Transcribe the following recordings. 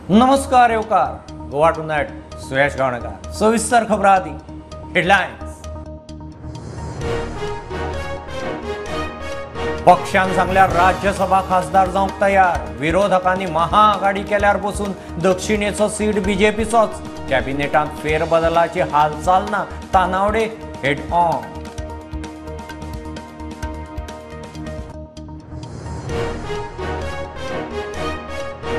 नमस्कार येवकार गोवा टुनायट सुयश गावणेकार सविस्तर खबरां आदी हेडलायन्स। पक्षान सांगल्यार राज्यसभा खासदार जावंक तयार। विरोधकांनी महाआघाडी केल्यार बसून दक्षिणेचो सीट बीजेपीचोच। कॅबिनेटांत फेरबदलाची हालचाल ना, तानावडे हेड ऑन।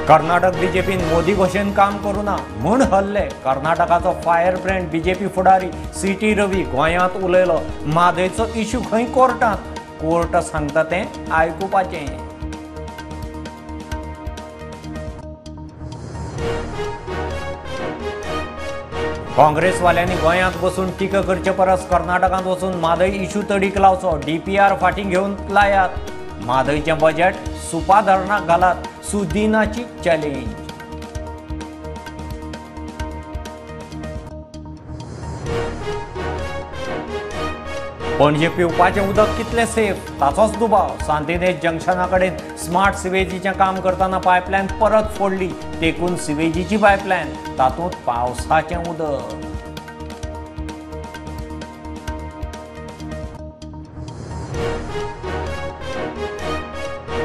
कर्नाटक बीजेपीन मोदी भशेन काम करूना म्हूण हल्ले। कर्नाटकाचो फायर ब्रँड बीजेपी फुडारी सीटी रवी गोंयांत उलयलो। म्हादयचो इश्यू खंय कोर्टांत, कोर्ट सांगता तें आयकुपाचें। काँग्रेसवाल्यांनी गोंयांत बसून टिका करचे परस कर्नाटकांत वचून म्हादय इश्यू तडीक लावचो। डीपीआर फाटीं घेवन लायात। म्हादयचें बजेट सुपा धरणाक घालात, सुदिनाची चॅलेंज। पणजे पिवपाचें उदक कितलें सेफ ताचोच दुबाव। सांतिनेज जंक्शना कडेन स्मार्ट सिवेजीचें काम करतना पायपलायन परत फोडली। तेकून सिवेजीची पायपलायन, तातूंत पावसाचें उदक।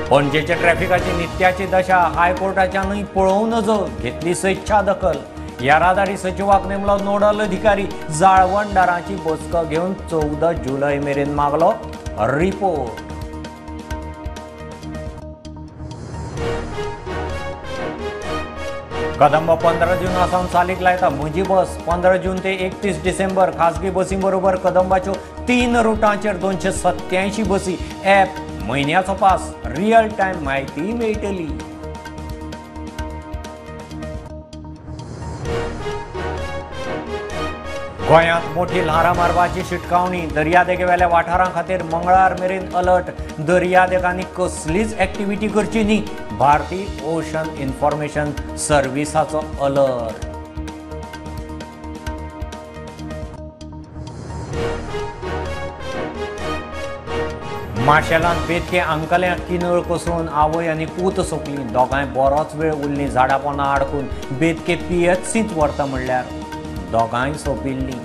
पणजेच्या ट्रॅफिकाची नित्याची दशा हायकोर्टाच्यानूय पळोवं नजर घेतली स्वेच्छा दखल। येरादारी सचिवाक नेमलो नोडल अधिकारी। जाळवणदारांची बसका घेवन 14 जुलय मेरेन मागलो रिपोर्ट। कदंब 15 जूनासावन चालीक लायता म्हजी बस। 15 जून ते 31 डिसेंबर खासगी बसी बरोबर कदंबाच्यो 3 रुटांचेर 287 बसी। ॲप म्हयन्याचो पास, रियल टायम म्हायती मेळटली। गोंयांत मोठी ल्हारां मारपाची शिटकावणी। दर्यादेगेवेल्या वाठारां खातीर मंगळार मेरेन अलर्ट। दर्यादेगांनी कसलीच एक्टिव्हिटी करची न्ही, भारतीय ओशन इन्फॉर्मेशन सर्व्हिसाचो अलर्ट। माशेलांत बेतके आंकल्यांक किनळ कोसळून आवय आनी पूत सोंपली। दोगांय बरोच वेळ उरलीं झाडां पोंदां आडकून। बेतके पीएचसींत व्हरता म्हणल्यार दोगांय सोंपिल्लीं।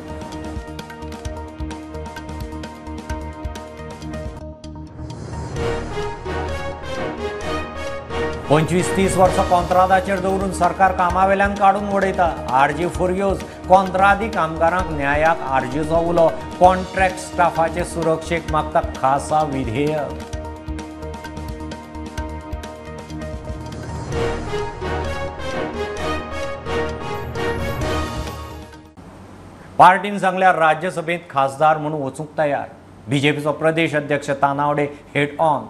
25-30 वर्सां कोंत्रादाचेर दवरून सरकार कामावेल्यान काडून उडयता। आरजी फुर्योज कोंत्रादी कामगारांक न्यायाक आरजीचो उलो। कॉन्ट्रॅक्ट स्टाफाचे सुरक्षेक मागता खासा विधेयक। पार्टीन सांगल्यार राज्यसभेत खासदार म्हणून वचूंक तयार। बीजेपीचो प्रदेश अध्यक्ष तानावडे हेड ऑन।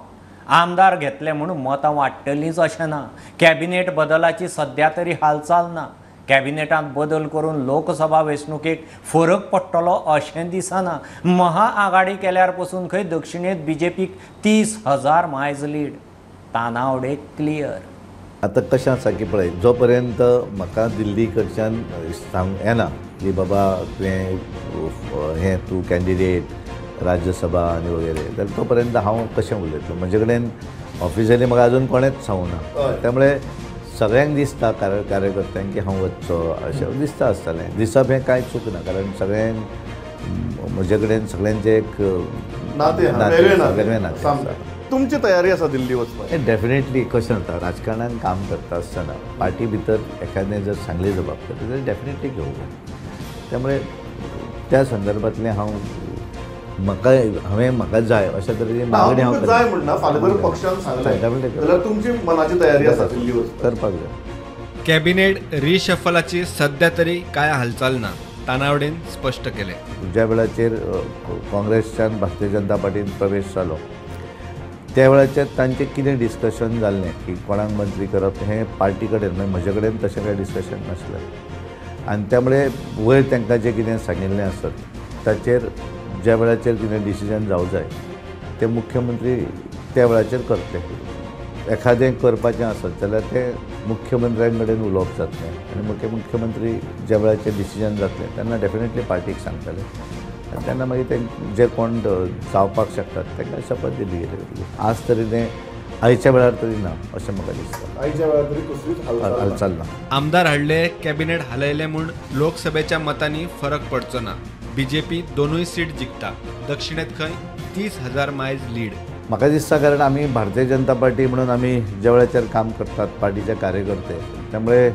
आमदार घेतले म्हणून मतां वाडटलींच अशें ना। कॅबिनेट बदलाची सध्या तरी हालचाल ना। कॅबिनेटांत बदल करून लोकसभा वेंचणुकेक फरक पडटलो अशें दिसना। महाआघाडी केल्यार पसून खंय दक्षिणेंत बीजेपीक 30,000 मायज लीड। तानावडे क्लियर। आतां कशें आसा की पळय, जो पर्यंत म्हाका दिल्ली कडच्यान सांग येना की बाबा तूं कॅन्डिडेट राज्यसभा आनी वगैरे, जाल्यार तो पर्यंत हांव कशें उलयतलो। म्हजे कडेन ऑफिशियली म्हाका अजून कोणेच सांगूंक ना। त्यामुळे सगळ्यांक दिसता कार्यकर्त्यांक की हांव वचचो अशें दिसता आसतलें। दिसप हें कांय चूक ना, कारण सगळ्यांक म्हजे कडेन सगळ्यांचें एक वेगळें नातें आसा। तुमची तयारी आसा दिल्ली वचपाक? डेफिनेटली कशें जाता, राजकारणान काम करता आसतना पार्टी भितर एखादें जर सांगली जबाबदारी जाल्यार डेफिनेटली घेवंक जाय। त्यामुळे त्या संदर्भांतलें म्हाका जाय अशा तरेची मागणी हांव जाय म्हणना। फाल्यां जर पक्षान सांगलें जाल्यार तुमची मनाची तयारी आसा दिल्ली वचपाक? करपाक जाय। कॅबिनेट रिशफलाची सध्या तरी काय हालचाल ना, तानावडेन स्पश्ट केले। ज्या वेळाचेर काँग्रेसच्यान भारतीय जनता पार्टीन प्रवेश जालो त्या वेळाचेर तांचें कितें डिस्कशन जाल्लें की कोणाक मंत्री करप हें पार्टी कडेन, म्हणजे म्हजे कडेन तशें कांय डिस्कशन नासलें। आनी त्यामुळे वयर तांकां जें कितें सांगिल्लें आसत ताचेर ज्या वेळाचेर कितें डिसिजन जावं जाय ते मुख्यमंत्री त्या वेळाचेर करतले। एखादें करपाचें आसत जाल्यार तें मुख्यमंत्र्यां कडेन उलोवप जातलें आनी मुख्यमंत्री ज्या वेळाचेर डिसिजन जातलें तेन्ना डेफिनेटली पार्टीक सांगतले। आनी तेन्ना मागीर ते जे कोण जावपाक शकतात तांकां शपथ दिली गेली। आज तरी तें आयच्या वेळार तरी ना अशें म्हाका दिसता. आयच्या वेळार तरी कसलीच हालचाल ना. आमदार हाडले, कॅबिनेट हालयले म्हूण लोकसभेच्या मतांनी फरक पडचो ना. बीजेपी दोनूय सीट जिखता. दक्षिणेत खंय 30,000 मायज लीड. म्हाका दिसता कारण आमी भारतीय जनता पार्टी म्हणून आमी ज्या वेळाचेर काम करतात पार्टीचे कार्यकर्ते, त्यामुळे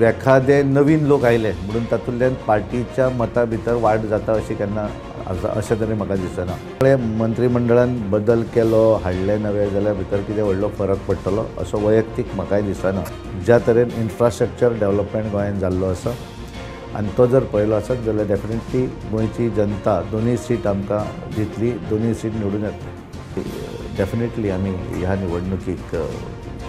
एखादे नवीन लोक आयले म्हणून तातूंतल्यान पार्टीच्या मतां भितर वाड जाता अशी केन्ना अशें तरी म्हाका दिसना. त्यामुळे मंत्रिमंडळान बदल केलो, हाडले नवे जाल्यार भितर कितें व्हडलो फरक पडटलो असो वैयक्तीक म्हाकाय दिसना. ज्या तरेन इन्फ्रास्ट्रक्चर डेव्हलपमेंट गोंयांत जाल्लो आसा आनी तो जर पळयलो आसत जाल्यार डेफिनेटली गोंयची जनता दोनूय सीट आमकां दितली, दोनूय सीट निवडून येतली. डेफिनेटली आमी ह्या निवडणुकीक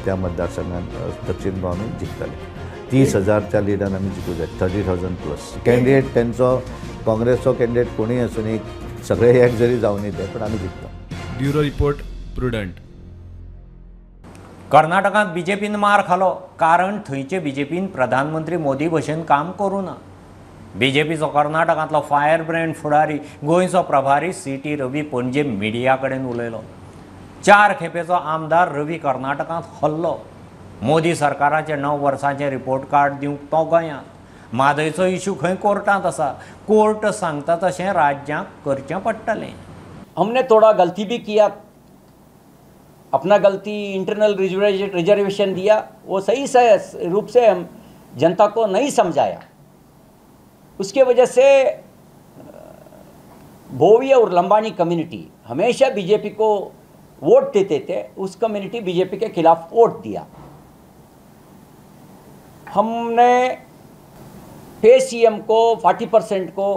त्या मतदारसंघात दक्षिण गोवा आमी जिखतले. 30,000च्या लिडान आमी जिखूं जाय. 30,000+ कॅन्डिडेट तेंचो काँग्रेसचो कॅन्डिडेट कोणूय आसूं सगळे एक जरी जावन येते पण आमी जिखता. Bureau report prudent. कर्नाटकांत बीजेपीन मार खालो कारण थंयचे बीजेपीन प्रधानमंत्री मोदी भशेन काम करूं ना. बीजेपीचो कर्नाटकांतलो फायर ब्रँड फुडारी गोंयचो प्रभारी CT रवी पणजे मिडिया कडेन उलयलो. 4 खेपेचो आमदार रवी कर्नाटकांत हल्लो. मोदी सरकाराचे 9 वर्सांचे रिपोर्ट कार्ड दिवंक तो गोंयांत. म्हादयचो इश्यू खंय कोर्टांत आसा. कोर्ट सांगता तशें राज्यांक करचें पडटलें. हमने थोड़ा गलती भी किया, अपना गलती इंटरनल रिजर्वेशन दिया, वो सही से रूप से हम जनता को नहीं समझाया. उसके वजह से भोवी और लंबानी कम्युनिटी हमेशा बीजेपी को वोट देते थे, उस कम्युनिटी बीजेपी के खिलाफ वोट दिया. हमने पे CM को 40% को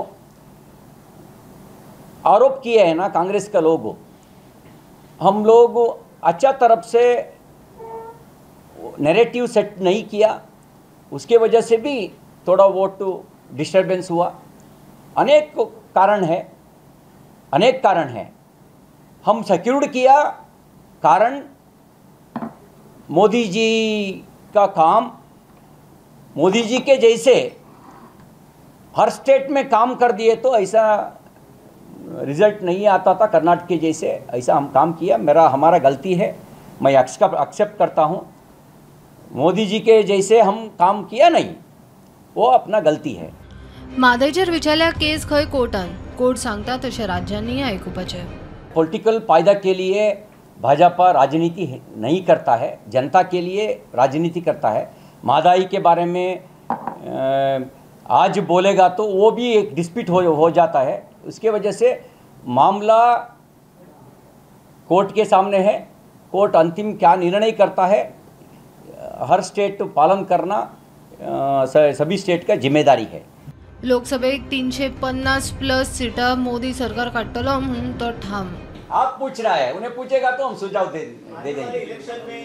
आरोप किए हैं ना कांग्रेस के लोग. हम लोग अच्छा तरफ से नैरेटिव सेट नहीं किया, उसके वजह से भी थोड़ा वोट डिस्टर्बेंस हुआ. अनेक कारण है. हम सिक्योर्ड किया कारण मोदी जी का काम, मोदी जी के जैसे हर स्टेट में काम कर दिए तो ऐसा रिजल्ट नहीं आता था कर्नाटक के जैसे. ऐसा हम काम किया, हमारा गलती है, मैं एक्सेप्ट करता हूँ. मोदी जी के जैसे हम काम किया नहीं, वो अपना गलती है. म्हादयचेर विचारल्या केस खंय कोर्टान. कोर्ट सांगता तशें राज्यांनी आयकुपाचें. पॉलिटिकल फायदा के लिए भाजपा राजनीति नहीं करता है, जनता के लिए राजनीति करता है. महंगाई के बारे में आज बोलेगा तो वो भी एक डिस्प्यूट हो जाता है. उसके वजह से मामला कोर्ट के सामने है. कोर्ट अंतिम क्या निर्णय करता है, हर स्टेट पालन करना सभी स्टेट का जिम्मेदारी है. लोकसभेत 350+ सीटा मोदी सरकार काढतलो म्हणून तो ठाम. आप पूछ रहा है, उन्हें पूछेगा तो हम सुझाव दे देंगे. इलेक्शन में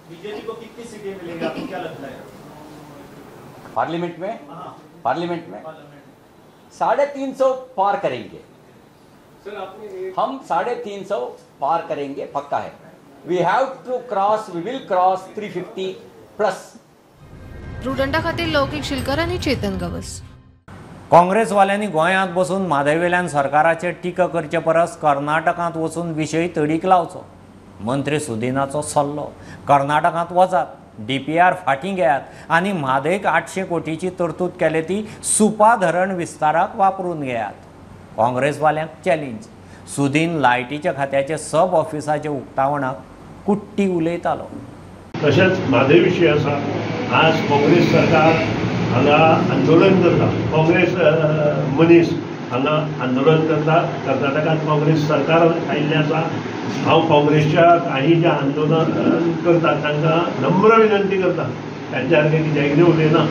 बीजेपी को कितनी सीटें मिलेंगी, आपको क्या लगता है? पार्लियामेंट में 350 पार करेंगे. हम 350 पार करेंगे, पक्का है. We will cross 350+. प्रुडंटा खातीर लौकिक शिलकर आनी चेतन गवस. काँग्रेसवाल्यांनी गोंयांत बसून म्हादयवेल्यान सरकाराचेर टिका करचे परस कर्नाटकांत वचून विशय तडीक लावचो. मंत्री सुदिनाचो सल्लो. कर्नाटकांत वचात, DPR फाटीं घेयात आनी म्हादयक 800 कोटीची तरतूद केले ती सुपा धरण विस्ताराक वापरून घेयात. काँग्रेसवाल्यांक चॅलेंज. सुदीन लायटीच्या खात्याचे सब ऑफिसाचे उक्तावणाक कुट्टी उलयतालो. तशेंच म्हादय विशय आसा. आज काँग्रेस सरकार हांगा आंदोलन करता, काँग्रेस मनीस हांगा आंदोलन करता. कर्नाटकांत काँग्रेस सरकार आयिल्लें आसा. हांव काँग्रेसच्या काही जे आंदोलन करतात तांकां नम्र विनंती करता, तांच्या सारकें कितें कितें उलयना.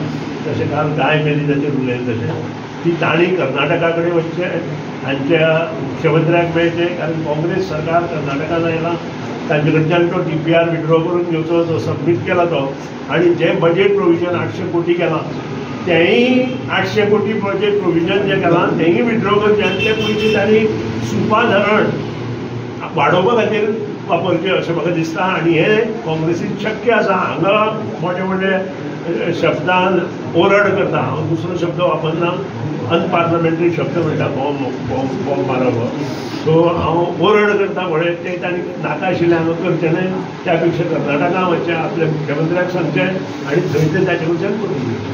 जशें काल गाय मेली ताचेर उलयलें तशें ती तांणी कर्नाटका कडेन वचचें, तांच्या मुख्यमंत्र्याक मेळचें. कारण काँग्रेस सरकार कर्नाटकांत आयलां, तांचे कडच्यान तो DPR विड्रॉ करून घेवचो, जो सबमीट केला तो. आनी जें बजेट प्रोविजन 800 कोटी केलां, तेंय 800 कोटी बजेट प्रोविजन जें केलां तेंय विड्रॉ करचें. आनी ते पयलीं तांणी सुपा धरण वाडोवपा खातीर वापरचें अशें म्हाका दिसता. आनी हें काँग्रेसीन शक्य आसा. हांगा मोठे मोठे शब्दान ओरड करता. हांव दुसरो शब्द वापरना, अनपार्लमेंटरी शब्द म्हणटा, बॉम्ब मारप. सो हांव ओरड करता म्हळ्यार ते तांणी नाका आशिल्लें हांगा करचें न्हय, त्या पेक्षा कर्नाटका वचचें, आपल्या मुख्यमंत्र्याक सांगचें आनी थंय ते ताचे कडच्यान करून घेवचें.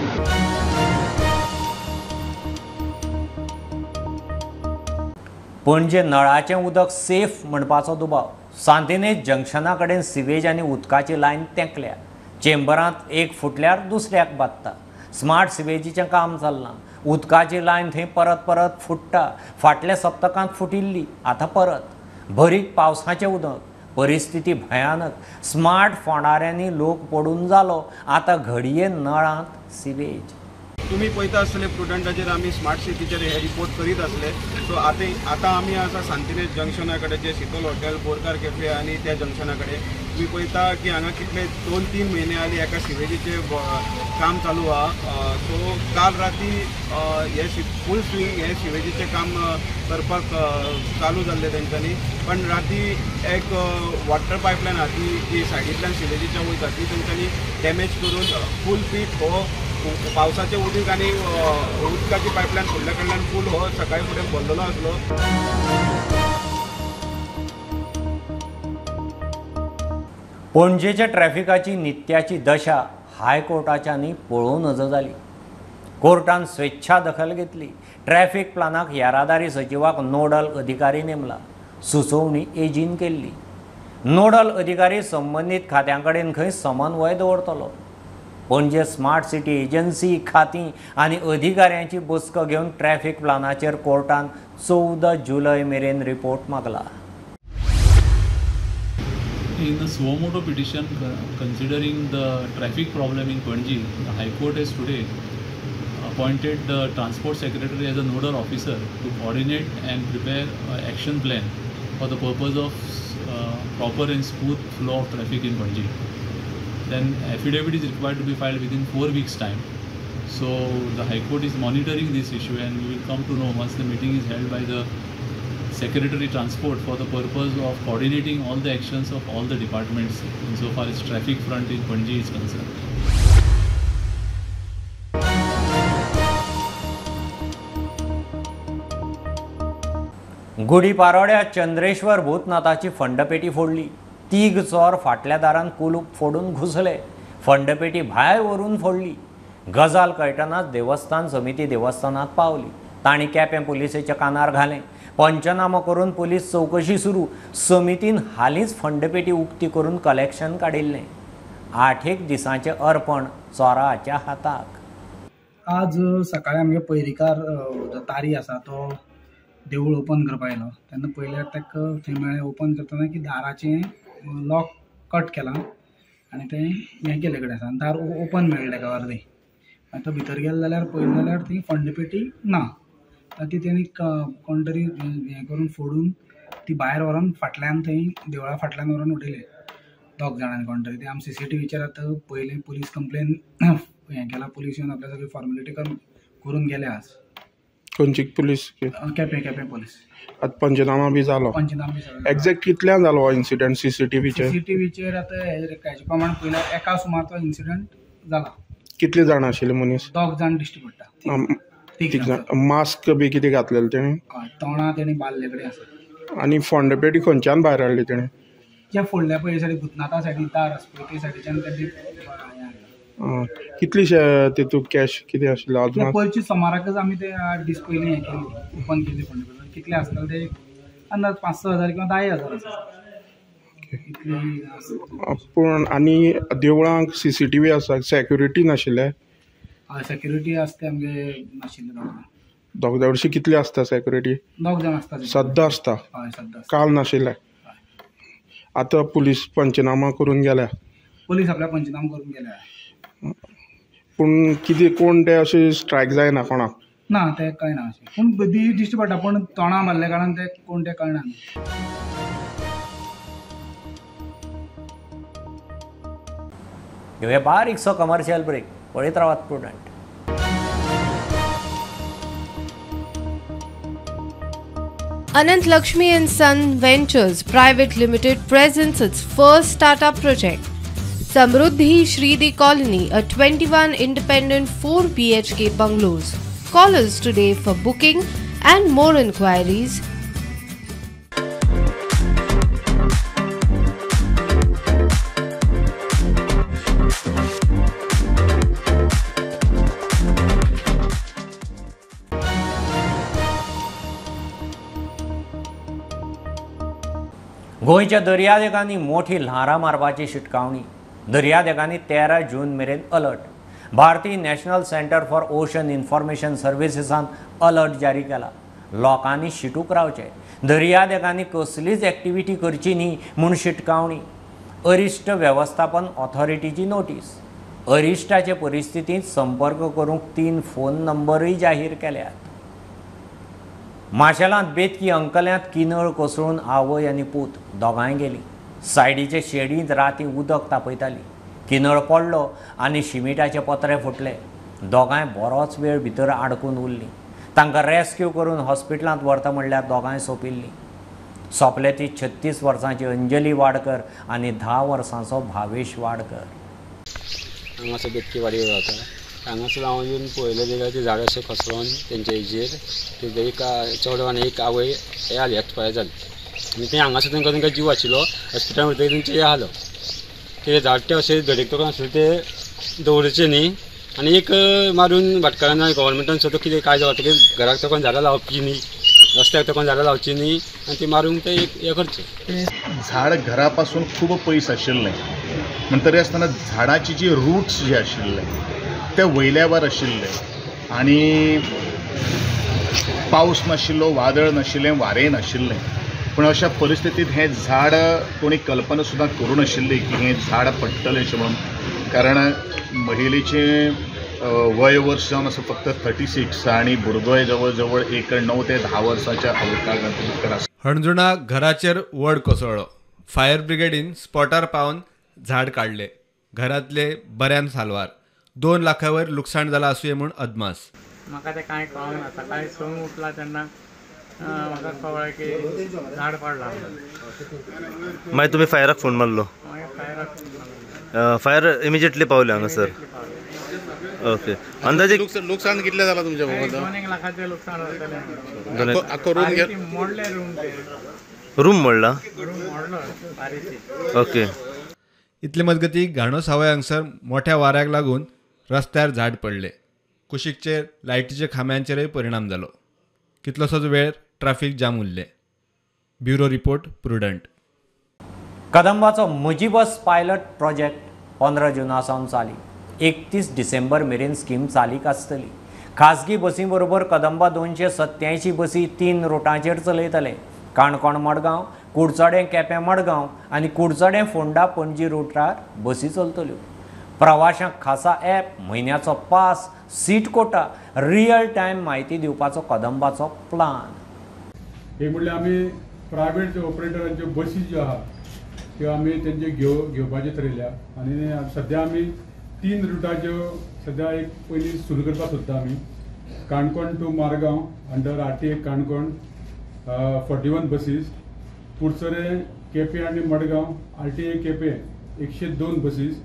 पणजे नळाचें उदक सेफ म्हणपाचो दुबाव. सांतिनेज जंक्शना कडेन सिवेज आनी उदकाची लायन तेंकल्या. चेंबरांत एक फुटल्यार दुसऱ्याक बादता. स्मार्ट सिवेजीचें काम चल्लां. उदकाची लायन थंय परत परत फुट्टा. फाटल्या सप्तकांत फुटिल्ली, आतां परत. भरीक पावसाचें उदक. परिस्थिती भयानक. स्मार्ट फोंडाऱ्यांनी लोक पडून जालो. आतां घडये नळांत सिवेज. तुम्ही पळयता आसतले प्रुडंटाचेर आमी स्मार्ट सिटीचेर हे रिपोर्ट करीत आसले. सो आतां आमी आसा सांतिनेज जंक्शना कडेन जे शीतल हॉटेल, बोरकार कॅफे आनी त्या जंक्शना कडेन तुम्ही पळयता की हांगा कितले 2-3 म्हयने आली एका सिवेजीचे काम चालू आहा. सो काल राती हे फूल स्विंग हे सिवेजीचे काम करपाक चालू जाल्ले तेंच्यांनी, पण राती एक वॉटर पायपलायन आहा ती सायडींतल्यान सिवेजीच्या वयता ती तेंच्यांनी डॅमेज करून फूल पीट हो पावसाचे उदीक आनी उदकाची पायपलायन फुडल्या कडल्यान फूल हो सकाळी फुडें भरलेलो आसलो. पणजेच्या ट्रॅफिकाची नित्याची दशा हायकोर्टाच्यांनी पळोवन नज जाली. कोर्टान स्वेच्छा दखल घेतली. ट्रॅफिक प्लानाक येरादारी सचिवाक नोडल अधिकारी नेमला. सुचोवणी एजीन केल्ली. नोडल अधिकारी संबंदीत खात्यां कडेन खंय समन्वय दवरतलो. पणजे स्मार्ट सिटी एजन्सी खातीं आनी अधिकाऱ्यांची बसका घेवन ट्रॅफिक प्लानाचेर कोर्टान 14 जुलय मेरेन report मागला. In a suo motu petition considering the traffic problem in Panji, the High Court has today appointed the Transport Secretary as a nodal officer to coordinate and prepare an action plan for the purpose of proper and smooth flow of traffic in Panji. Then affidavit is required to be filed within 4 weeks' time. So the High Court is monitoring this issue, and we will come to know once the meeting is held by the Secretary Transport for the purpose of coordinating all the actions of all the departments insofar as traffic front in Panji is concerned. गुढी पारोड्या चंद्रेश्वर भूतनाथाची फंडपेटी फोडली. 3 चोर फाटल्या दारान कुलूप फोडून घुसले. फंडपेटी भायर व्हरून फोडली. गजाल कळटनाच देवस्थान समिती देवस्थानात पावली. तांणी केपें पुलिसेच्या कानार घालें. पंचनामो करून पुलीस चौकशी सुरू. समितीन हालींच फंडपेटी उक्ती करून कलेक्शन काडिल्लें. 8 दिसांचें अर्पण चोराच्या हाताक. आज सकाळी आमगे पयरीकार तारी आसा तो देवूळ ओपन करपाक आयलो तेन्ना पयल्यार ताका थंय मेळ्ळें ओपन करतना की दाराचें लॉक कट केलां आनी तें हें केले कडेन आसा. दार ओपन मेळ्ळें ताका अर्दें. आतां भितर गेले जाल्यार पळयलें जाल्यार ती फंडपेटी ना. ती तेणी कोण तरी हें करून फोडून ती भायर व्हरून फाटल्यान थंय देवळा फाटल्यान व्हरून उडयले 2 जाणांनी कोण तरी. ते आमी CCTVचेर आतां पयलें पुलीस कंप्लेन हें केला. पुलीस येवन आपल्या सगळी फॉर्मेलिटी करून गेले आज. खंयची पुलीस? केपें पुलीस. आतां पंचनामा बी जालो? पंचनामा बी जालो. एक्झॅक्ट कितल्यान जालो हो इन्सिडंट CCTVचेर? आतां हेजे प्रमाण पयल्यार एका सुमार तो इन्सिडंट जाला. कितले जाण आशिल्ले मनीस? 2 जाण दिश्टी पडटा. मास्क बी कितें घातलेलें तेणी? तोंडां तेणी बांदले कडेन आसा. आनी फंडपेटी खंयच्यान भायर हाडली तेणी? जे फोडल्या पळय हे सायडी भुतनाथा सायडीन दार आसा पळय ते सायडीच्यान तेणी कितलीशे तेतूंत कॅश कितें आशिल्लें अजून? पयरची सुमाराकच आमी ते 8 दीस पयलीं हें केली ओपन केली फंडपेटी. कितले आसतले ते अंदाज 5-6 हजार किंवा 10,000 आसा. पूण आनी देवळांक CCTV आसा, सेक्युरिटी नाशिल्ले? हय सेक्युरिटी आसता आमगे नाशिल्ले. दोगदावडशी कितले आसता सेक्युरिटी? 2 जाण आसता. सद्दां आसता? हय सद्दां. काल नाशिल्ले? आतां पुलीस पंचनामा करून गेल्या? पुलीस आपल्या पंचनामा करून गेल्या. पूण कितें कोण ते अशें स्ट्रायक जायना कोणाक? ना ते कळना अशें. पूण दिश्टी पडटा पूण तोंडां मारले कारणान ते कोण ते कळना. घेवया बारीकसो कमर्शियल ब्रेक. पळयत रावात Prudent. Anant Lakshmi and Son Ventures Private Limited presents its first startup project, Samruddhi Shridi Colony, a 21 independent 4 BHK bungalows. Call us today for booking and more inquiries गोंयच्या दर्यादेगांनी मोठी ल्हारां मारपाची शिटकावणी. दर्यादेगांनी 13 जून मेरेन अलर्ट. भारतीय national centre for ocean information सर्विसेसान alert जारी केला. लोकांनी शिटूक रावचे. दर्यादेगांनी कसलीच एक्टिविटी करची न्ही म्हूण शिटकावणी. अरिश्ट वेवस्थापन ऑथॉरिटीची नोटीस. अरिश्टाचे परिस्थितींत संपर्क करूंक 3 फोन नंबरय जाहीर केल्यात. माशेलांत बेतकी अंकल्यांत किनळ कोसळून आवय आनी पूत दोगांय गेली. सायडीचे शेडींत रातीं उदक तापयताली. किनळ पडलो आनी शिमिटाचे पत्रे फुटले. दोगांय बरोच वेळ भितर आडकून उरलीं. तांकां रेस्क्यू करून हॉस्पिटलांत व्हरता म्हणल्यार दोगांय सोंपिल्लीं. सोंपले ती 36 वर्सांची अंजली वाडकर आनी 10 वर्सांचो भावेश वाडकर. हांगासर बेतकी वाडी रावता. हांगासर हांव येवन पळयलें जाल्यार ती झाडां अशें खसळून तेंच्या हेजेर तेजे एक चेडो आनी एक आवय हे जाली एक्सपायर जाली. आनी ते हांगासर तांकां जीव आशिल्लो. हॉस्पिटलांत व्हरतकीर तेंचे हे आलो ते झाड ते अशें धडेक तो आसले ते दवरचे न्ही. आनी एक मारून भाटकारान गव्हर्मेंटान सुद्दां कितें काय जाता घराक तोकून झाडां लावची न्ही, रस्त्याक तोकून झाडां लावची न्ही आनी ती मारून ते हे करचे. झाड घरापासून खूब पयस आशिल्लें म्हणटरी आसतना झाडाची जी रूट्स जे आशिल्ले ते वयल्यावर आशिल्ले आनी पावस नाशिल्लो, वादळ नाशिल्लें, वारें नाशिल्लें. पूण अशा परिस्थितींत हें झाड कोणी कल्पना सुद्दां करूं नाशिल्ली की हें झाड पडटलें अशें म्हणून. कारण महिलेचें वय वर्स जावन आसा फक्त 36 आनी भुरगोय जवळ जवळ एक 9 ते 10 वर्सांच्या अवकाळांत आसा. हणजुणा घराचेर वड कोसळ्ळो. फायर ब्रिगेडीन स्पॉटार पावन झाड काडले. घरातले बऱ्यान साल्वार. 2 लाखा वयर लुकसाण जालां आसूं म्हूण अदमास. म्हाका तें कांय कळना. सकाळी संक उठला तेन्ना म्हाका कळ्ळें की झाड पडलां. मागीर तुमी फायराक फोन मारलो? फायर इमिजिएटली पावले हांगासर? ओके. अंदाजे लुकसाण कितलें जालां तुमच्या? 2 लाखाचें लुकसाण जातलें. मोडले रूम मोडला? ओके. इतले मजगती घाणो सावय हांगसर मोठ्या वाऱ्याक लागून रस्त्यार झाड पडले. कुशीकचेर लायटीच्या खांब्यांचेरय परिणाम जालो. कितलोसोच वेळ ट्रॅफिक जाम उरले. Bureau report prudent. कदंबाचो म्हजी बस पायलट प्रोजेक्ट 15 जुना सावन चाली. 31 डिसेंबर मेरेन स्कीम चालीक आसतली. खाजगी बसी बरोबर कदंबा 287 बसी 3 रुटांचेर चलयतले. काणकोण मडगांव, कुडचडें केपें मडगांव आनी कुडचडें फोंडा पणजी रुटार बसी चलतल्यो. प्रवाशांक खासा ॲप, म्हयन्याचो pass, seat quota, real time म्हायती दिवपाचो कदंबाचो प्लान. एक म्हणल्यार आमी प्रायवेट ऑपरेटरांच्यो बसी ज्यो आहा त्यो आमी तेंचे घेवपाचे थरयल्या. आनी सद्या आमी 3 रुटाच्यो सद्या एक पयली सुरू करपाक सोदता आमी. Canacona to Margao under RTA Canacona 41 buses. Curchorem Quepem आनी मडगांव RTA केपें 102 बसीस.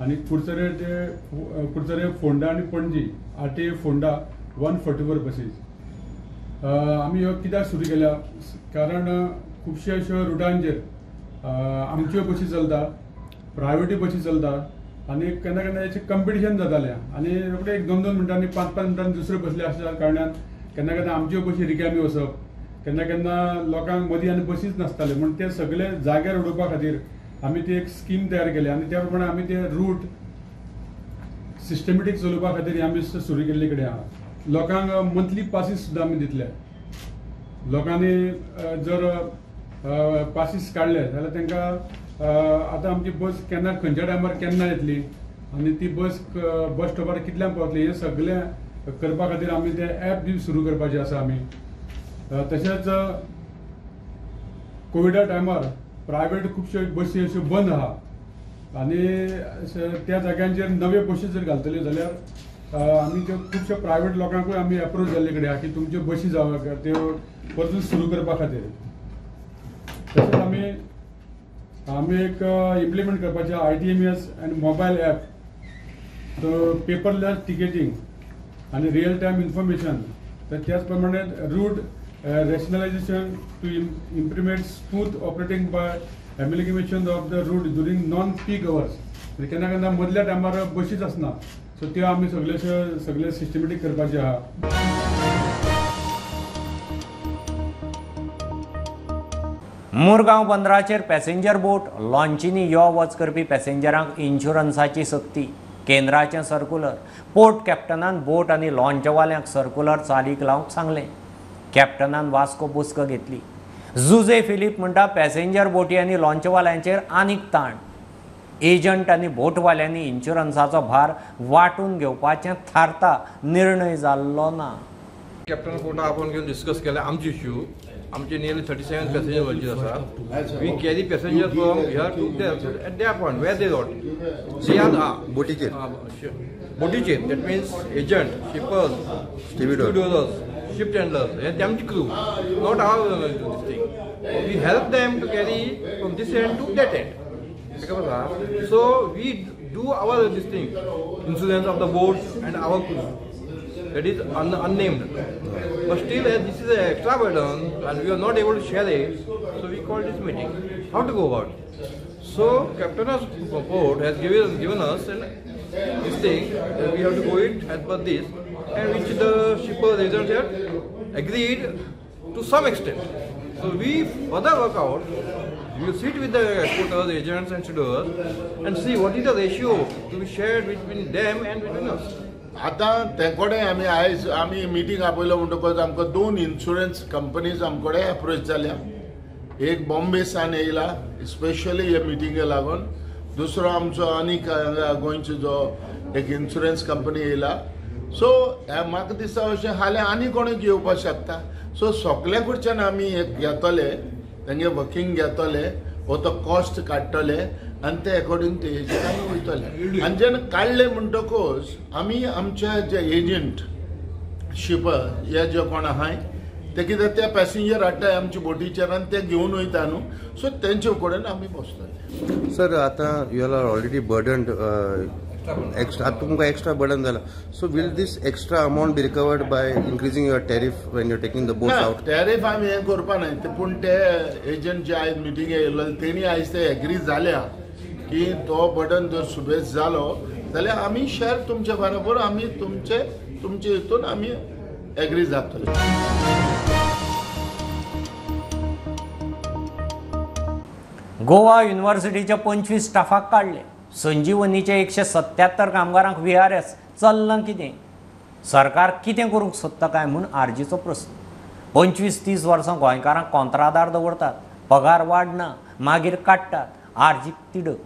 आनी कुडचरे फोंडा आनी पणजी RTA फोंडा 144 बसीस. आमी ह्यो कित्याक सुरू केल्या कारण खुबशे अश्यो रुटांचेर आमच्यो बसी चलता, प्रायवेटी बसी चलता आनी केन्ना केन्ना हेचें कंपिटिशन जातालें. आनी रोखडें एक 2-2 मिनटांनी 5-5 मिनटांनी दुसऱ्यो बसले आसल्या कारणान केन्ना केन्ना आमच्यो बसी रिकामी वचप, केन्ना केन्ना लोकांक मदीं आनी बसीच नासताले. म्हण ते सगळे जाग्यार उडोवपा खातीर आमी ती एक स्कीम तयार केली आनी त्या प्रमाणे आमी ते रूट सिस्टमॅटीक चलोवपा खातीर आमी सुरू केल्ले कडेन आहा. लोकांक मंथली पासीस सुद्दां आमी दितले. लोकांनी जर पासीस काडले जाल्यार तांकां आतां आमची बस केन्ना खंयच्या टायमार केन्ना येतली आनी ती बस स्टॉपार कितल्यांक पावतली हें सगळें करपा खातीर आमी ते ॲप बी सुरू करपाचें आसा आमी. तशेंच कोविडा टायमार प्रायवेट खुबश्यो बसी अश्यो बंद आहा आनी त्या जाग्यांचेर नव्यो बसी जर घालतल्यो जाल्यार आमी त्यो खुबश्या प्रायवेट लोकांकूय आमी एप्रोच जाल्ले कडेन आहा की तुमच्यो बसी जावं त्यो परतून सुरू करपा खातीर. तशेंच आमी एक इम्प्लिमेंट करपाचें ITMS आनी मोबायल ॲप. तो पेपरलेस टिकेटींग आनी रियल टायम इन्फॉर्मेशन. त्याच प्रमाणे route rationalization to implement smooth operating by amalgamation of the route during non-peak hours. केन्ना केन्ना मदल्या टायमार बसीच आसना सो त्यो आमी सगळे सिस्टमॅटीक करपाचे आहा. मुरगांव बंदराचेर पॅसेंजर बोट लॉन्चींनी यो वच करपी पॅसेंजरांक इन्शुरन्साची सक्ती. केंद्राचें सर्क्युलर. पोर्ट कॅप्टनान बोट आनी लॉन्चवाल्यांक सर्क्युलर चालीक लावंक सांगलें. कॅप्टनान वास्को बसका घेतली. जुजे फिलीप म्हणटा पॅसेंजर बोटी आनी लॉन्चवाल्यांचेर आनीक ताण. एजंट आनी बोटवाल्यांनी इन्शुरन्साचो भार वांटून घेवपाचें थारता निर्णय जाल्लो ना. कॅप्टन कोर्टा आपण घेवन डिस्कस केला आमचे इश्यू. आमचे नियरली 37 पॅसेंजर बसीस आसा. We carry passenger from here to there at there point where they got they are बोटीचेर. That means agent, shippers, stevedores, ship tenders हे तेमची क्रू, not our this thing. We help them to carry from this end to that end. So we do our this thing, insurance of the boat and our crew. That is unnamed. But still, this is an extra burden, and we are not able to share it. So we called this meeting. How to go about? So Captain of Port has given us this thing. We have to go it as per this, and which the shippers agents have agreed to some extent. So we further work out. We will sit with the exporters, agents and stevedores and see what is the ratio to be shared between them and between us. आता तेंकोडे आमी meeting आपयलो म्हणटकच आमकां 2 insurance companies आमकोडे approach जाल्या. एक Bombay San येयला specially हे मिटींगे लागून. दुसरो आमचो आनीक गोंयचो जो एक इन्शुरन्स कंपनी येयला. सो म्हाका दिसता अशें हाले आनी कोणूय येवपाक शकता. सो सगल्या कडच्यान आमी एक घेतले, तेंगे वर्किंग घेतले, हो तो कॉस्ट काडटले आनी ते अकॉर्डिंग तेजे आमी वयतले. आनी जेन्ना काडले म्हणटकच आमी आमचे जे एजंट, शिपर हे जे कोण आहाय ते कितें ते पॅसेंजर हाडटाय आमच्या बोटीचेर आनी ते घेवन वयता न्हू. सो तेंचे कडेन आमी बसतले. सर आतां you are already burdened extra, आता तुमकां एक्स्ट्रा बर्डन जाला. So will this extra amount be recovered by increasing your tariff when your taking the boat out? Tariff आमी हें करपा नाय. पूण ते एजंट जे आयज मिटींगे येयल्लो तेणी आयज ते एग्री जाल्या की तो बर्डन जर सुबेज जालो जाल्यार आमी शेअर तुमचे बरोबर आमी तुमचे हितून आमी एग्री जातले. गोवा युनिव्हर्सिटीच्या 25 स्टाफाक काढले. संजीवनीचे 177 कामगारांक VRS चल्लां कितें? सरकार कितें करूंक सोदता काय म्हूण आरजीचो प्रस्न. 25-30 वर्सां गोंयकारांक कोंत्रादार दवरतात, पगार वाडना, मागीर काडटात. आरजीक तिडक.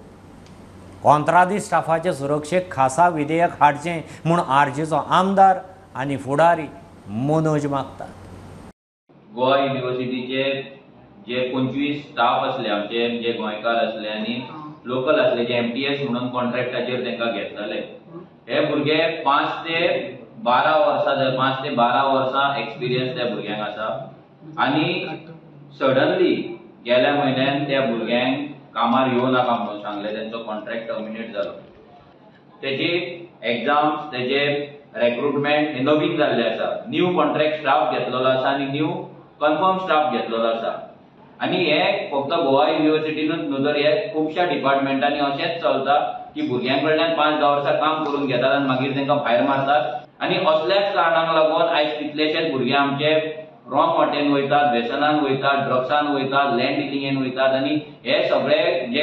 कोंत्रादी स्टाफाचे सुरक्षेक खासा विधेयक हाडचें म्हूण आरजीचो आमदार आनी फुडारी मनोज मागतात. गोवा युनिव्हर्सिटीचे जे 25 स्टाफ असले आमचे, जे गोंयकार असले आनी लोकल असले, जे MTS म्हणून कॉन्ट्रॅक्टाचेर तांकां घेतले, हे भुरगे 5 ते 12 वर्सां एक्सपिरियन्स त्या भुरग्यांक आसा. आनी सडनली गेल्या म्हयन्यान त्या भुरग्यांक कामार येवं नाका म्हणून सांगले. तांचो कॉन्ट्रॅक्ट टर्मिनेट जालो. तेजी एग्जाम्स, तेजे रिक्रुटमेंट हे नवीन जाल्ले आसा. न्यू कॉन्ट्रॅक्ट स्टाफ घेतलेलो आसा आनी न्यू कन्फर्म स्टाफ घेतलेलो आसा. आनी हे फक्त गोवा युनिव्हर्सिटीनूच न्हू, तर हे खुबश्या डिपार्टमेंटांनी अशेंच चलता की भुरग्यांकडल्यान 5-10 वर्सां काम करून घेतात आनी मागीर तांकां भायर मारतात. आनी असल्याच कारणाक लागून आयज कितलेशेच भुरगे आमचे रॉंग वाटेन वयतात, व्यसनान वयतात, ड्रग्सान वयतात, लँड डिलिंगेन वयतात. आनी हे सगळे जे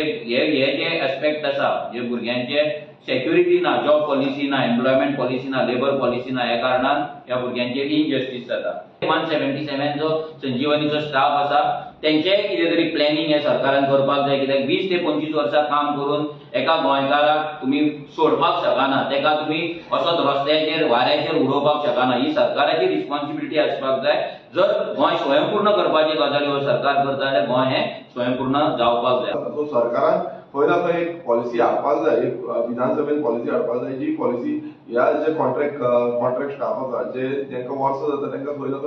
एस्पेक्ट आसा, जे भुरग्यांचे सेक्युरिटी ना, जॉब पॉलिसी ना, एम्प्लॉयमेंट पॉलिसी ना, लेबर पॉलिसी ना, ह्या कारणान ह्या भुरग्यांचेर इनजस्टीस जाता. 177 जो संजीवनीचो स्टाफ आसा तेंचेय कितें तरी प्लॅनिंग हे सरकारान करपाक जाय. कित्याक 20 ते 25 वर्सां काम करून एका गोंयकाराक तुमी सोडपाक शकना, तेका तुमी असोच रस्त्याचेर वाऱ्याचेर उडोवपाक शकना. ही सरकाराची रिस्पॉन्सिबिलिटी आसपाक जाय. जर गोंय स्वयंपूर्ण करपाची गजाली हो सरकार करता जाल्यार गोंय हें स्वयंपूर्ण जावपाक जाय. सो सरकारान पयला तो एक पॉलिसी हाडपाक जाय, एक विधानसभेन पॉलिसी हाडपाक जाय, जी पॉलिसी ह्या जे कॉन्ट्रॅक्ट स्टाफ आसा जे जेंकां वर्सां जाता तांकां पयला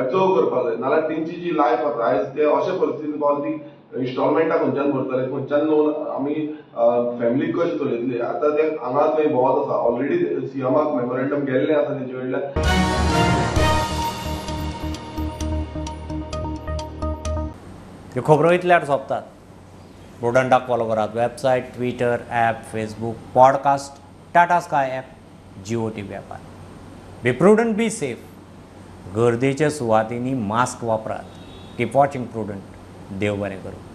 एब्जॉर्व करपाक जाय. नाल्यार तेंची जी लायफ आसा आयज ते अशे परिस्थितीन पावली ती इंस्टॉलमेंटां खंयच्यान भरतले, खंयच्यान लोन आमी फॅमिलीक कशें चलयतली. आतां ते हांगा थंय भोंवत आसा. ऑलरेडी सीएमाक मेमोरेंडम गेल्लें आसा तेंचे कडल्यान. ह्यो खबरो इतल्यार सोंपतात. प्रुडंटाक फॉलो करात. Website, Twitter, app, Facebook, podcast, Tata sky app, Jio TV ॲपार. Be prudent, be safe. गर्देच्या सुवातींनी मास्क वापरात. Keep watching prudent. देव बरें करूं.